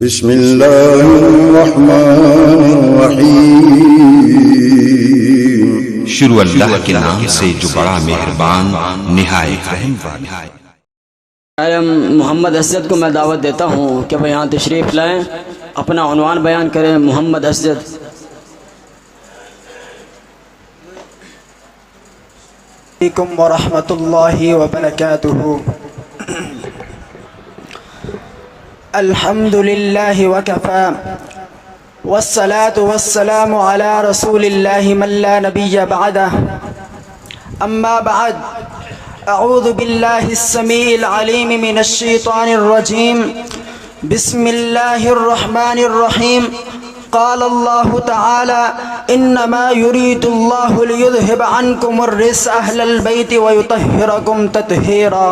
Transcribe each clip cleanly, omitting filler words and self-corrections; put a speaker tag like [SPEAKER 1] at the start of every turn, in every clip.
[SPEAKER 1] بسم اللہ الرحمن الرحیم۔
[SPEAKER 2] شروع اللہ کے نام سے جو بڑا مہربان نہایت رحم والا ہے۔
[SPEAKER 3] محمد اسجد کو میں دعوت دیتا ہوں کہ وہ یہاں تشریف لائیں، اپنا عنوان بیان کریں۔ محمد اسجد۔
[SPEAKER 4] علیکم ورحمۃ اللہ وبرکاتہ۔ الحمد للہ وکفی والصلاة والسلام علی رسول اللہ من لا نبی بعدہ، اما بعد، اعوذ باللہ السمیع العلیم من الشیطان الرجیم، بسم اللہ الرحمن الرحیم۔ قال اللہ تعالی انما یرید اللہ لیذہب عنکم الرجس اہل البیت ویطہرکم تطہیرا۔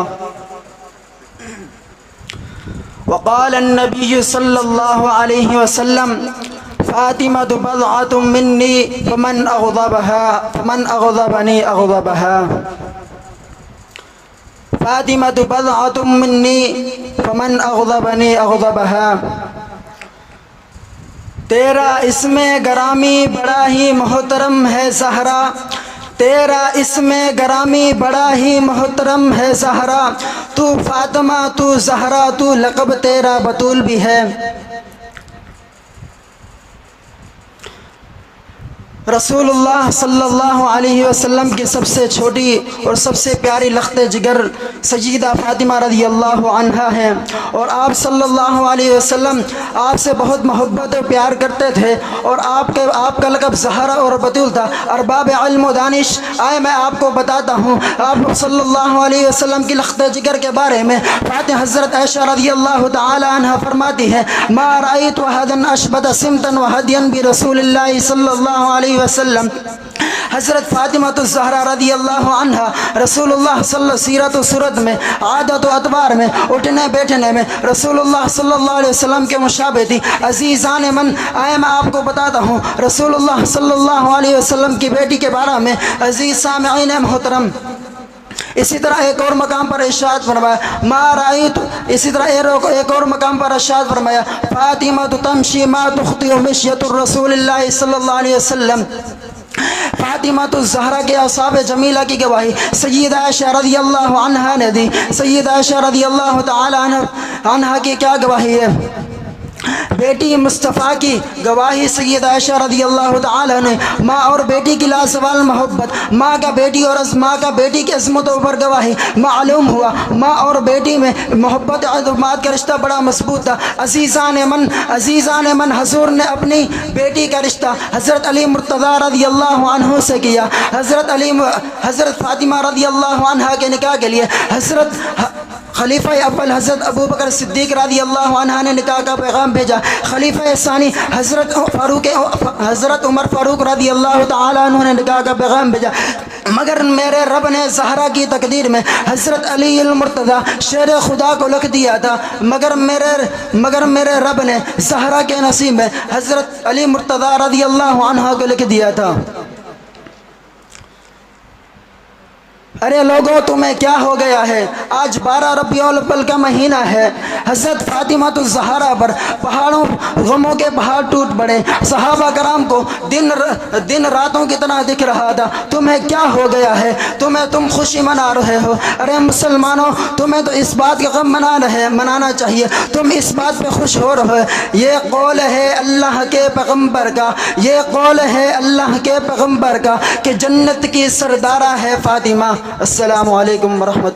[SPEAKER 4] وقال النبی صلی اللہ علیہ وسلم فاطمۃ بضعۃ منی فمن اغضبنی اغضبها۔ فاطمۃ بضعۃ منی فمن اغضبنی اغضبها۔ تیرا اسم گرامی بڑا ہی محترم ہے زہرا، تیرا اسم گرامی بڑا ہی محترم ہے زہرا، تو فاطمہ تو زہرا، تو لقب تیرا بطول بھی ہے۔ رسول اللہ صلی اللہ علیہ وسلم کی سب سے چھوٹی اور سب سے پیاری لخت جگر سیدہ فاطمہ رضی اللہ عنہا ہیں، اور آپ صلی اللہ علیہ وسلم آپ سے بہت محبت و پیار کرتے تھے، اور آپ کا لقب زہرا اور بطول تھا۔ ارباب علم و دانش، آئے میں آپ کو بتاتا ہوں آپ صلی اللہ علیہ وسلم کی لخت جگر کے بارے میں۔ فاتح حضرت عائشہ رضی اللہ تعالی عنہ فرماتی ہے ما رأیت احدا اشبت سمتا وہدیا برسول اللہ صلی اللہ علیہ وسلم۔ حضرت فاطمہ الزہرا رضی اللہ عنہ رسول اللہ صلی اللہ سیرت و صورت میں، عادت و اتوار میں، اٹھنے بیٹھنے میں رسول اللہ صلی اللہ علیہ وسلم کے مشابہ تھی۔ عزیزان من، آئے میں آپ کو بتاتا ہوں رسول اللہ صلی اللہ علیہ وسلم کی بیٹی کے بارے میں۔ عزیز سامعین محترم، اسی طرح ایک اور مقام پر ارشاد فرمایا ما رأیت، اسی طرح ایک اور مقام پر ارشاد فرمایا فاطمہ تمشی ما تخطئ مشیۃ الرسول اللہ صلی اللہ علیہ وسلم۔ فاطمہ الزہرا کے اصحاب جمیلہ کی گواہی سیدہ عائشہ رضی اللہ عنہا نے دی۔ سیدہ عائشہ رضی اللہ تعالی عنہا کی کیا گواہی ہے؟ بیٹی مصطفیٰ کی گواہی سیدہ عائشہ رضی اللہ تعالی نے ماں اور بیٹی کی لازوال محبت، ماں کا بیٹی کی عظمتوں پر گواہی۔ معلوم ہوا ماں اور بیٹی میں محبت اعتماد کا رشتہ بڑا مضبوط تھا۔ عزیزان من، حضور نے اپنی بیٹی کا رشتہ حضرت علی مرتضیٰ رضی اللہ عنہ سے کیا۔ حضرت فاطمہ رضی اللہ عنہ کے نکاح کے لیے حضرت خلیفہ اول حضرت ابو بکر صدیق رضی اللہ عنہ نے نکاح کا پیغام بھیجا۔ خلیفہ ثانی حضرت عمر فاروق رضی اللہ تعالی عنہ نے نکاح کا پیغام بھیجا، مگر میرے رب نے زہرا کی تقدیر میں حضرت علی المرتضیٰ شیر خدا کو لکھ دیا تھا، مگر میرے رب نے زہرا کے نصیب میں حضرت علی مرتضیٰ رضی اللہ عنہ کو لکھ دیا تھا۔ ارے لوگوں تمہیں کیا ہو گیا ہے؟ آج 12 ربیع الاول کا مہینہ ہے۔ حضرت فاطمہ الزہرا پر غموں کے پہاڑ ٹوٹ پڑے۔ صحابہ کرام کو دن راتوں کی طرح دکھ رہا تھا۔ تمہیں کیا ہو گیا ہے؟ تم خوشی منا رہے ہو؟ ارے مسلمانوں، تمہیں تو اس بات کا غم منانا چاہیے، تم اس بات پہ خوش ہو رہے ہو۔ یہ قول ہے اللہ کے پیغمبر کا، یہ قول ہے اللہ کے پیغمبر کا کہ جنت کی سردارہ ہے فاطمہ۔ السلام علیکم ورحمۃ اللہ۔